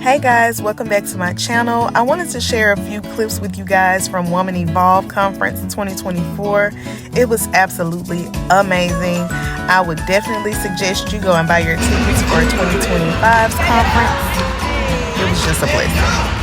Hey guys, welcome back to my channel. I wanted to share a few clips with you guys from Woman Evolve Conference 2024. It was absolutely amazing. I would definitely suggest you go and buy your tickets for 2025's conference. It was just a blessing.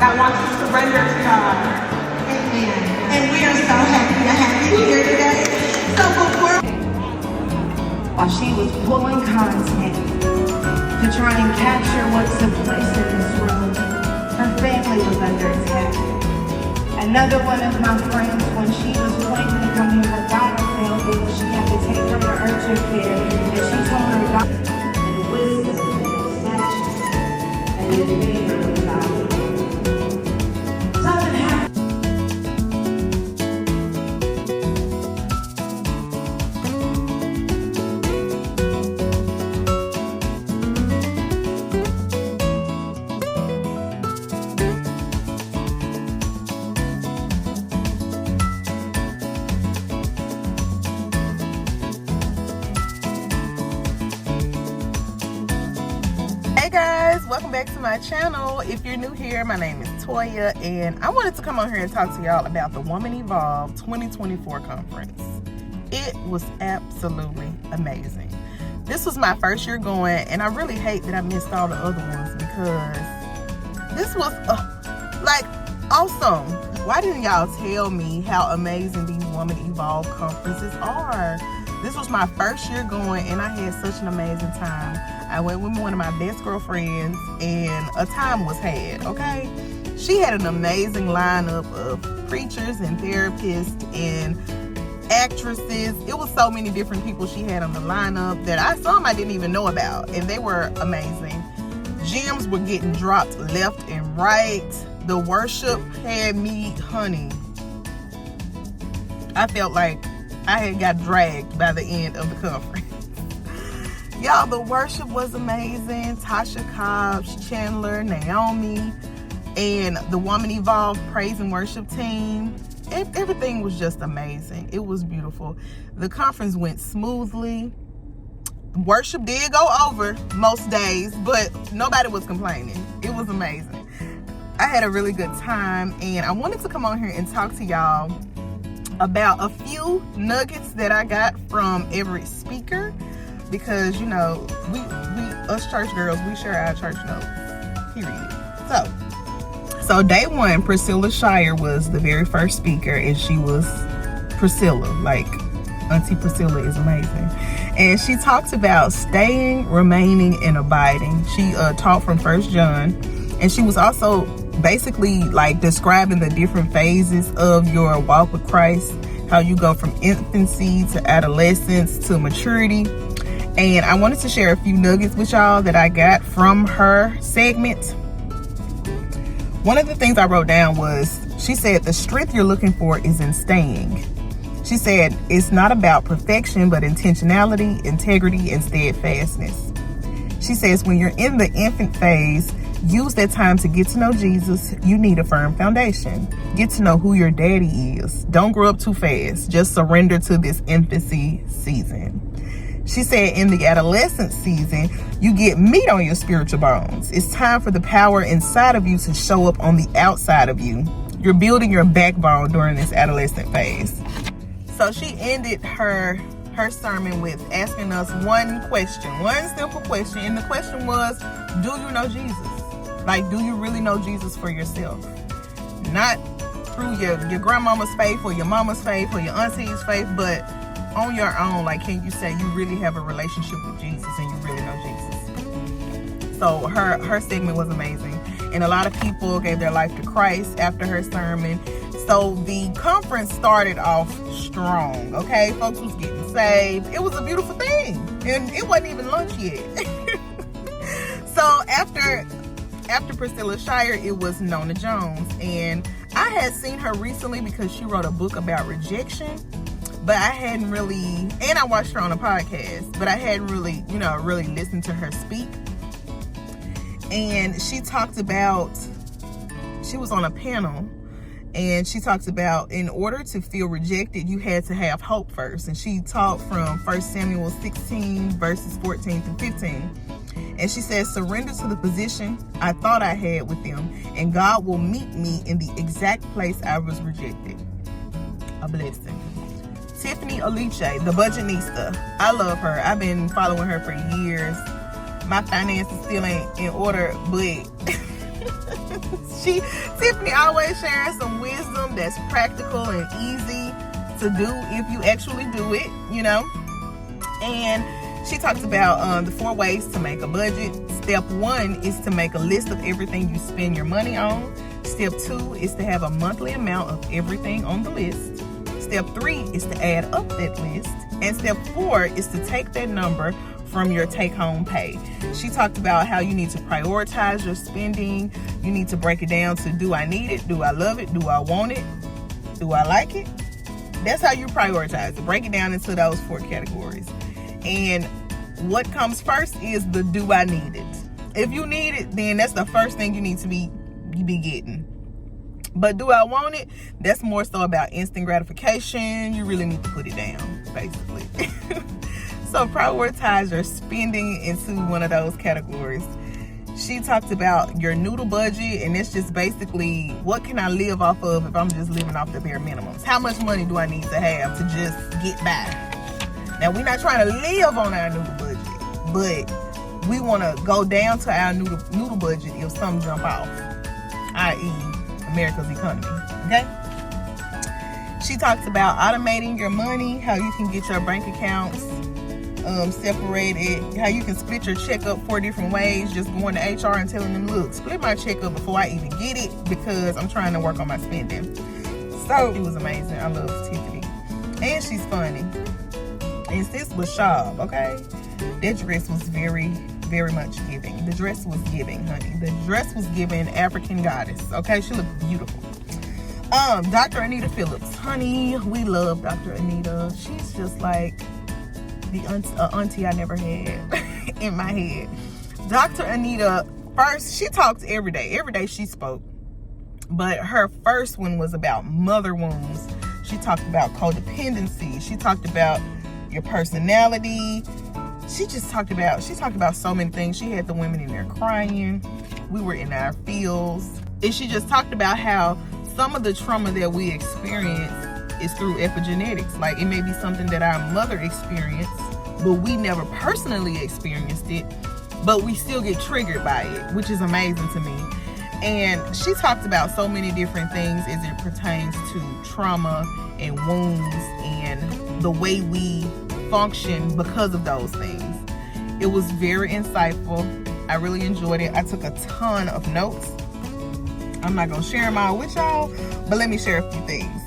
that wants to surrender to God. Amen. And we are so happy to have you here today. So before, while she was pulling content to try and capture what took place in this room, her family was under attack. Another one of my friends, when she was planning to come here, her daughter failed ill. She had to take her to urgent care, and she told her doctor and wisdom and stature and it made her without. Hey guys, welcome back to my channel. If you're new here, my name is Toya, and I wanted to come on here and talk to y'all about the Woman Evolve 2024 conference. It was absolutely amazing. This was my first year going, and I really hate that I missed all the other ones because this was like awesome. Why didn't y'all tell me how amazing these Woman Evolve conferences are? This was my first year going, and I had such an amazing time. I went with one of my best girlfriends, and a time was had, okay? She had an amazing lineup of preachers and therapists and actresses. It was so many different people she had on the lineup that some I didn't even know about, and they were amazing. Gems were getting dropped left and right. The worship had me, honey. I felt like I had got dragged by the end of the conference. Y'all, the worship was amazing. Tasha Cobbs, Chandler, Naomi, and the Woman Evolve praise and worship team. Everything was just amazing. It was beautiful. The conference went smoothly. Worship did go over most days, but nobody was complaining. It was amazing. I had a really good time, and I wanted to come on here and talk to y'all about a few nuggets that I got from every speaker, because you know we us church girls, we share our church notes, period. So day one, Priscilla Shirer was the very first speaker, and she was Priscilla. Like, Auntie Priscilla is amazing, and she talked about staying, remaining, and abiding. She taught from 1 John, and she was also basically like describing the different phases of your walk with Christ, how you go from infancy to adolescence to maturity. And I wanted to share a few nuggets with y'all that I got from her segment. One of the things I wrote down was, she said the strength you're looking for is in staying. She said it's not about perfection, but intentionality, integrity, and steadfastness. She says when you're in the infant phase, use that time to get to know Jesus. You need a firm foundation. Get to know who your daddy is. Don't grow up too fast. Just surrender to this infancy season. She said in the adolescent season, you get meat on your spiritual bones. It's time for the power inside of you to show up on the outside of you. You're building your backbone during this adolescent phase. So she ended her sermon with asking us one simple question. And the question was, do you know Jesus? Like, do you really know Jesus for yourself? Not through your grandmama's faith or your mama's faith or your auntie's faith, but on your own. Like, can you say you really have a relationship with Jesus and you really know Jesus? So her segment was amazing. and a lot of people gave their life to Christ after her sermon. So the conference started off strong, okay? Folks was getting saved. It was a beautiful thing, and it wasn't even lunch yet. So after Priscilla Shirer, it was Nona Jones, and I had seen her recently because she wrote a book about rejection, but I hadn't really, and I watched her on a podcast, but I hadn't really, really listened to her speak. And she talked about, she was on a panel, and she talked about in order to feel rejected, you had to have hope first. And she taught from 1 Samuel 16, verses 14 through 15. And she says, surrender to the position I thought I had with them, and God will meet me in the exact place I was rejected. A blessing. Tiffany Aliche, the Budgetnista. I love her. I've been following her for years. My finances still ain't in order, but Tiffany always sharing some wisdom that's practical and easy to do if you actually do it, And she talks about the 4 ways to make a budget. Step 1 is to make a list of everything you spend your money on. Step 2 is to have a monthly amount of everything on the list. Step 3 is to add up that list. And step 4 is to take that number from your take-home pay. She talked about how you need to prioritize your spending. You need to break it down to, do I need it? Do I love it? Do I want it? Do I like it? That's how you prioritize it. Break it down into those 4 categories. And what comes first is the do I need it. If you need it, then that's the first thing you need to be getting. But do I want it? That's more so about instant gratification. You really need to put it down, basically. So prioritize your spending into one of those categories. She talked about your noodle budget, and it's just basically, what can I live off of if I'm just living off the bare minimums? How much money do I need to have to just get by? Now, we're not trying to live on our noodle budget, but we want to go down to our noodle budget if something jump off, i.e. America's economy, okay? She talks about automating your money, how you can get your bank accounts separated, how you can split your check up 4 different ways, just going to HR and telling them, look, split my check up before I even get it because I'm trying to work on my spending. So it was amazing. I love Tiffany. And she's funny. And sis was sharp, okay? That dress was very, very much giving. The dress was giving, honey. The dress was giving African goddess, okay? She looked beautiful. Dr. Anita Phillips. Honey, we love Dr. Anita. She's just like the auntie I never had in my head. Dr. Anita, first, she talked every day. Every day she spoke. But her first one was about mother wounds. She talked about codependency. She talked about your personality. She talked about so many things. She had the women in there crying. We were in our feels. And she just talked about how some of the trauma that we experience is through epigenetics. Like, it may be something that our mother experienced, but we never personally experienced it, but we still get triggered by it, which is amazing to me. And she talked about so many different things as it pertains to trauma and wounds and the way we function because of those things. It was very insightful. I really enjoyed it. I took a ton of notes. I'm not gonna share them all with y'all, but let me share a few things.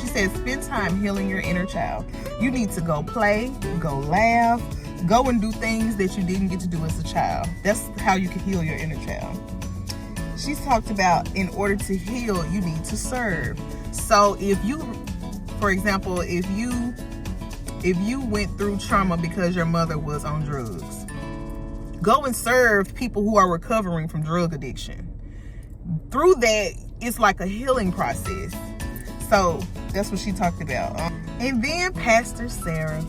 She said, spend time healing your inner child. You need to go play, go laugh, go and do things that you didn't get to do as a child. That's how you can heal your inner child. She talked about, in order to heal, you need to serve. So if you, for example, if you went through trauma because your mother was on drugs, go and serve people who are recovering from drug addiction. Through that, it's like a healing process. So that's what she talked about. And then Pastor Sarah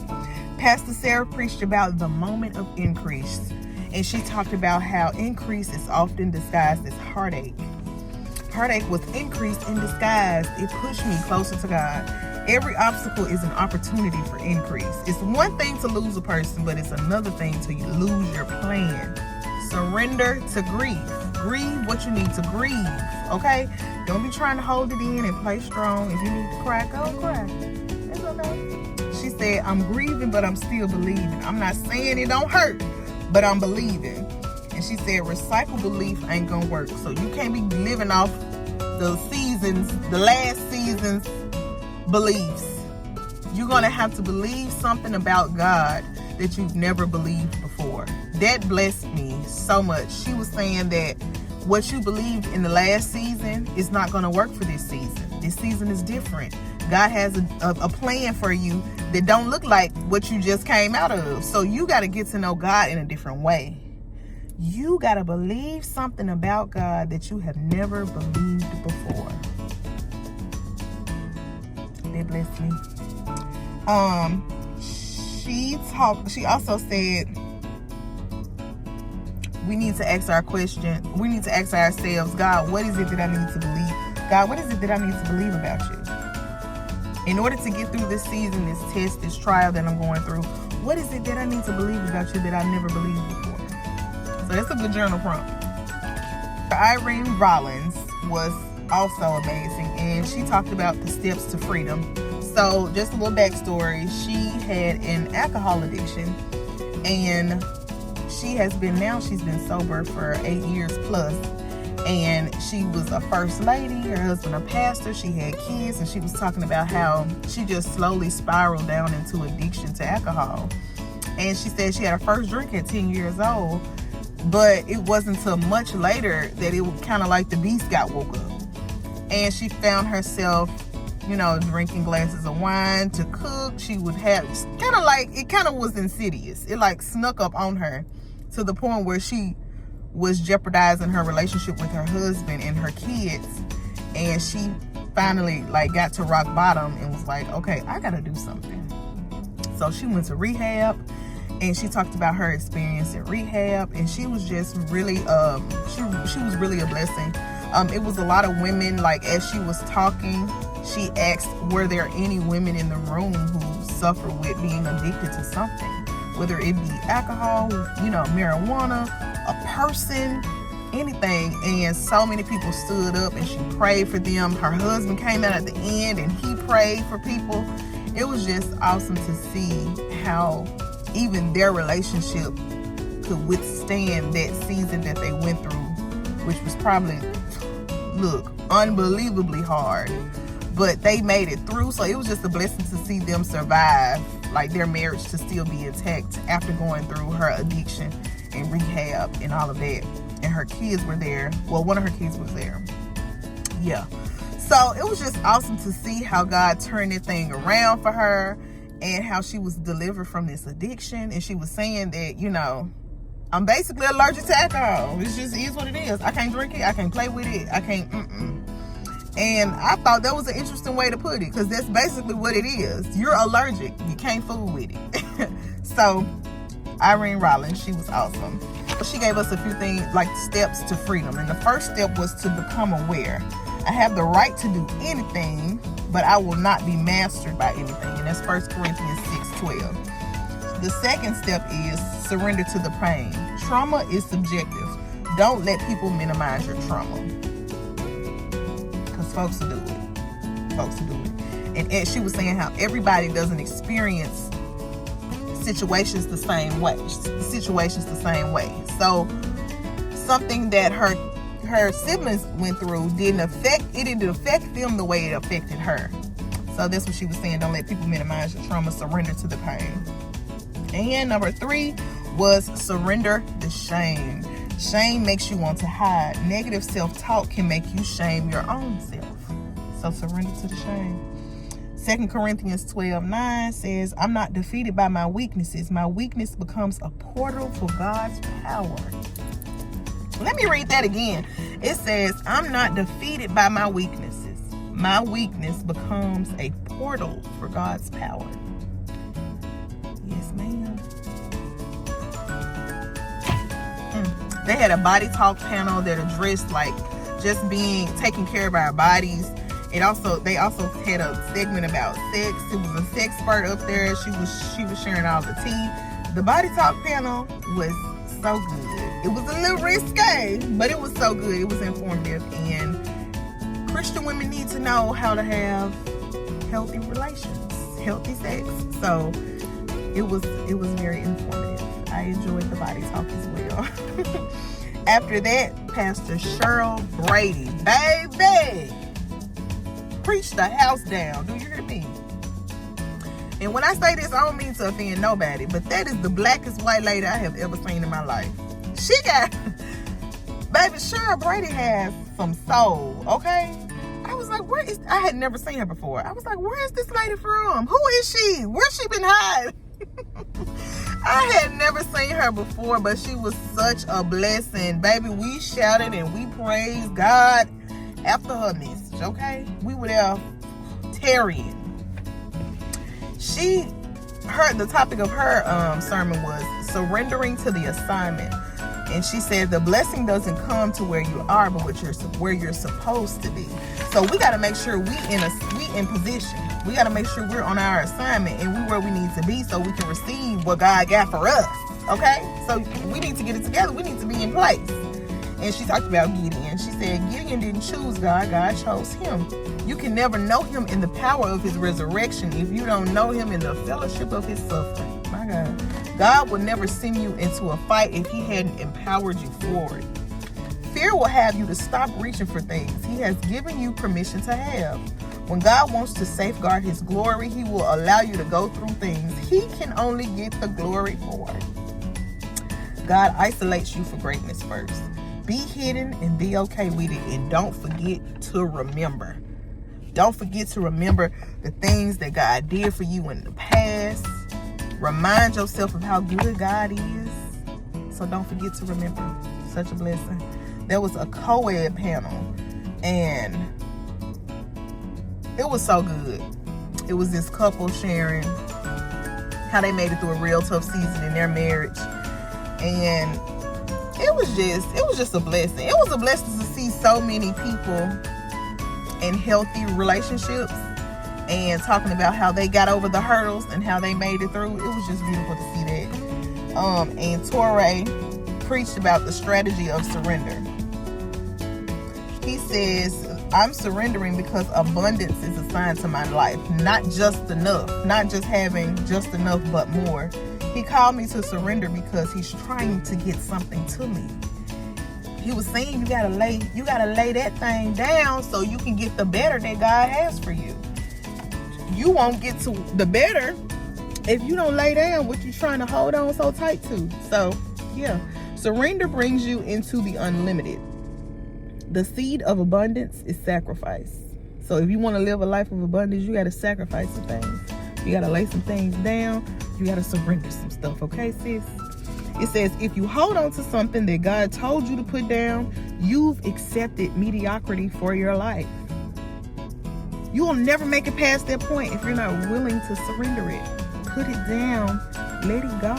preached about the moment of increase. And she talked about how increase is often disguised as heartache. Heartache was increase in disguise. It pushed me closer to God. Every obstacle is an opportunity for increase. It's one thing to lose a person, but it's another thing to lose your plan. Surrender to grief. Grieve what you need to grieve, okay? Don't be trying to hold it in and play strong. If you need to cry, go cry. It's okay. She said, I'm grieving, but I'm still believing. I'm not saying it don't hurt, but I'm believing. And she said recycled belief ain't gonna work. So you can't be living off the last season's beliefs. You're gonna have to believe something about God that you've never believed before. That blessed me so much. She was saying that what you believed in the last season is not gonna work for this season. This season is different. God has a plan for you that don't look like what you just came out of. So you got to get to know God in a different way. You got to believe something about God that you have never believed before. That blessed me. She also said we need to ask our question. We need to ask ourselves, God, what is it that I need to believe? God, what is it that I need to believe about you? In order to get through this season, this test, this trial that I'm going through, what is it that I need to believe about you that I never believed before? So that's a good journal prompt. Irene Rollins was also amazing, and she talked about the steps to freedom. So just a little backstory. She had an alcohol addiction, and she's been sober for 8 years plus. And she was a first lady, her husband a pastor, she had kids, and she was talking about how she just slowly spiraled down into addiction to alcohol. And she said she had her first drink at 10 years old, but it wasn't until much later that it was kind of like the beast got woke up. And she found herself, drinking glasses of wine to cook. She would have, it kind of was insidious. It like snuck up on her to the point where she was jeopardizing her relationship with her husband and her kids. And she finally got to rock bottom and was like, okay, I gotta do something. So she went to rehab, and she talked about her experience in rehab, and she was just really she was really a blessing. It was a lot of women. As she was talking, she asked, were there any women in the room who suffer with being addicted to something, whether it be alcohol, marijuana, a person, anything. And so many people stood up and she prayed for them. Her husband came out at the end and he prayed for people. It was just awesome to see how even their relationship could withstand that season that they went through, which was probably, unbelievably hard. But they made it through. So it was just a blessing to see them survive, their marriage to still be intact after going through her addiction and rehab and all of that. And her kids were there. Well, one of her kids was there. Yeah. So it was just awesome to see how God turned that thing around for her and how she was delivered from this addiction. And she was saying that, I'm basically allergic to alcohol. It just is what it is. I can't drink it. I can't play with it. I can't, And I thought that was an interesting way to put it, because that's basically what it is. You're allergic. You can't fool with it. So Irene Rollins, she was awesome. She gave us a few things, steps to freedom. And the first step was to become aware. I have the right to do anything, but I will not be mastered by anything. And that's 1 Corinthians 6:12. The second step is surrender to the pain. Trauma is subjective. Don't let people minimize your trauma. Because folks will do it. And she was saying how everybody doesn't experience situations the same way. So something that her siblings went through didn't affect them the way it affected her. So that's what she was saying. Don't let people minimize your trauma. Surrender to the pain. And number 3 was surrender the shame. Shame makes you want to hide. Negative self-talk can make you shame your own self. So surrender to the shame. 2 Corinthians 12:9 says, I'm not defeated by my weaknesses. My weakness becomes a portal for God's power. Let me read that again. It says, I'm not defeated by my weaknesses. My weakness becomes a portal for God's power. Yes, ma'am. They had a body talk panel that addressed just taking care of our bodies. They also had a segment about sex. It was a sex expert up there. She was sharing all the tea. The body talk panel was so good. It was a little risque, but it was so good. It was informative, and Christian women need to know how to have healthy relations, healthy sex. So it was very informative. I enjoyed the body talk as well. After that, Pastor Cheryl Brady, baby, preached the house down. Do you hear me? And when I say this, I don't mean to offend nobody, but that is the blackest white lady I have ever seen in my life. She got, baby, Cheryl Brady has some soul, okay? I was like, I had never seen her before. I was like, where is this lady from? Who is she? Where's she been hiding? I had never seen her before, but she was such a blessing. Baby, we shouted and we praised God after her message, okay? We were there tarrying. The topic of her sermon was surrendering to the assignment. And she said the blessing doesn't come to where you are, but where you're supposed to be. So we got to make sure we in position. We got to make sure we're on our assignment and we where we need to be so we can receive what God got for us. Okay? So we need to get it together. We need to be in place. And she talked about Gideon. She said Gideon didn't choose God. God chose him. You can never know him in the power of his resurrection if you don't know him in the fellowship of his suffering. My God. God will never send you into a fight if he hadn't empowered you for it. Fear will have you to stop reaching for things he has given you permission to have. When God wants to safeguard his glory, he will allow you to go through things he can only get the glory for. God isolates you for greatness first. Be hidden and be okay with it, and don't forget to remember. Don't forget to remember the things that God did for you in the past. Remind yourself of how good God is. So don't forget to remember. Such a blessing. There was a co-ed panel, and it was so good. It was this couple sharing how they made it through a real tough season in their marriage. And it was just a blessing. It was a blessing to see so many people in healthy relationships and talking about how they got over the hurdles and how they made it through. It was just beautiful to see that. And Torrey preached about the strategy of surrender. He says, I'm surrendering because abundance is assigned to my life. Not just enough. Not just having just enough, but more. He called me to surrender because he's trying to get something to me. He was saying you gotta lay that thing down so you can get the better that God has for you. You won't get to the better if you don't lay down what you're trying to hold on so tight to. So, yeah. Surrender brings you into the unlimited. The seed of abundance is sacrifice. So if you want to live a life of abundance, you got to sacrifice some things. You got to lay some things down. You got to surrender some stuff. Okay, sis? It says, if you hold on to something that God told you to put down, you've accepted mediocrity for your life. You will never make it past that point if you're not willing to surrender it. Put it down, let it go,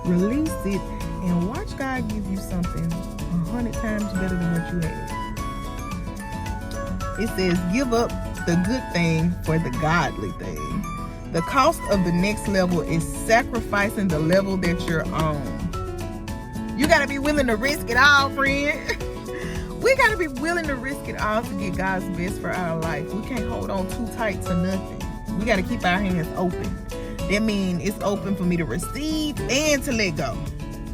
release it, and watch God give you something 100 times better than what you had. It says, give up the good thing for the godly thing. The cost of the next level is sacrificing the level that you're on. You got to be willing to risk it all, friend. We got to be willing to risk it all to get God's best for our life. We can't hold on too tight to nothing. We got to keep our hands open. That means it's open for me to receive and to let go.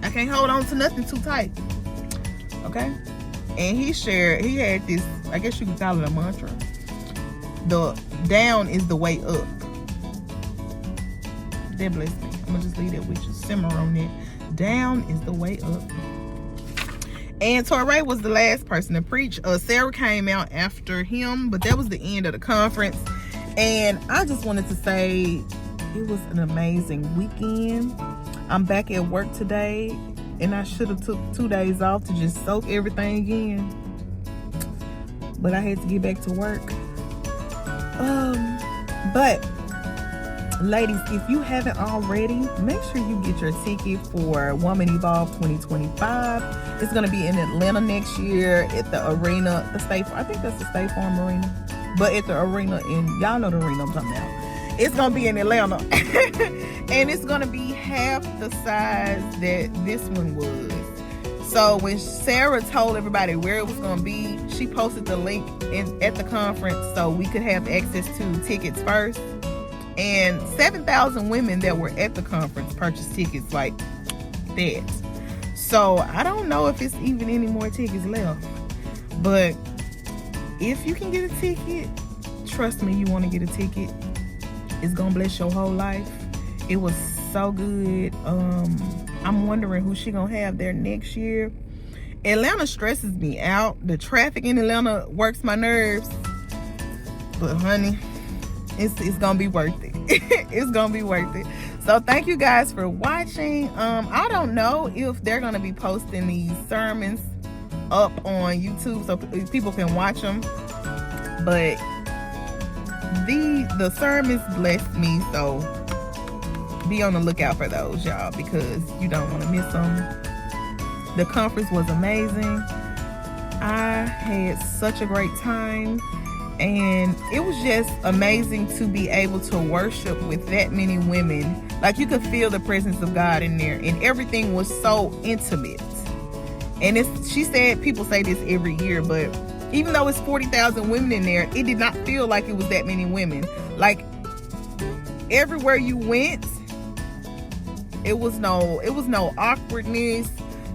I can't hold on to nothing too tight. Okay? And he had this, I guess you could call it a mantra. The down is the way up. That blessed me. I'm going to just leave that with you. Simmer on it. Down is the way up. And Torrey was the last person to preach. Sarah came out after him, but that was the end of the conference. And I just wanted to say it was an amazing weekend. I'm back at work today, and I should have took 2 days off to just soak everything in. But I had to get back to work. But ladies, if you haven't already, make sure you get your ticket for Woman Evolve 2025. It's going to be in Atlanta next year at the arena, I think that's the State Farm Arena. But at the arena, y'all know the arena I'm talking about. It's going to be in Atlanta. And it's going to be half the size that this one was. So when Sarah told everybody where it was going to be, she posted the link at the conference so we could have access to tickets first. And 7,000 women that were at the conference purchased tickets. Like, that. So I don't know if it's even any more tickets left, but if you can get a ticket, trust me, you want to get a ticket. It's gonna bless your whole life. It was so good. I'm wondering who she gonna have there next year. Atlanta stresses me out. The traffic in Atlanta works my nerves, but honey, it's gonna be worth it. It's gonna be worth it. So thank you guys for watching. I don't know if they're gonna be posting these sermons up on YouTube so people can watch them, but the sermons blessed me, so be on the lookout for those, y'all, because you don't want to miss them. The conference was amazing. I had such a great time, and it was just amazing to be able to worship with that many women. Like, you could feel the presence of God in there, and everything was so intimate. And she said, people say this every year, but even though it's 40,000 women in there, it did not feel like it was that many women. Like, everywhere you went, it was no awkwardness,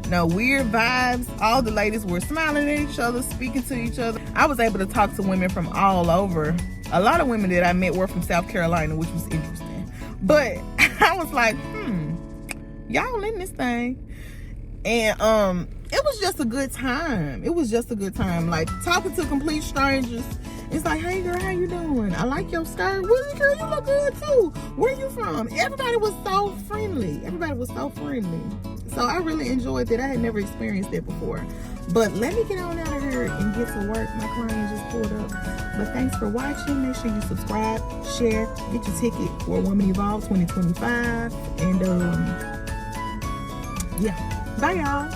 no weird vibes. All the ladies were smiling at each other, speaking to each other. I was able to talk to women from all over. A lot of women that I met were from South Carolina, which was interesting. But I was like, y'all in this thing. And it was just a good time. It was just a good time. Like, talking to complete strangers. It's like, hey girl, how you doing? I like your skirt. Well, girl, you look good too. Where you from? Everybody was so friendly. Everybody was so friendly. So I really enjoyed that. I had never experienced that before. But let me get on out of here and get to work. My client just pulled up. But thanks for watching. Make sure you subscribe, share, get your ticket for Woman Evolve 2025. And yeah. Bye, y'all.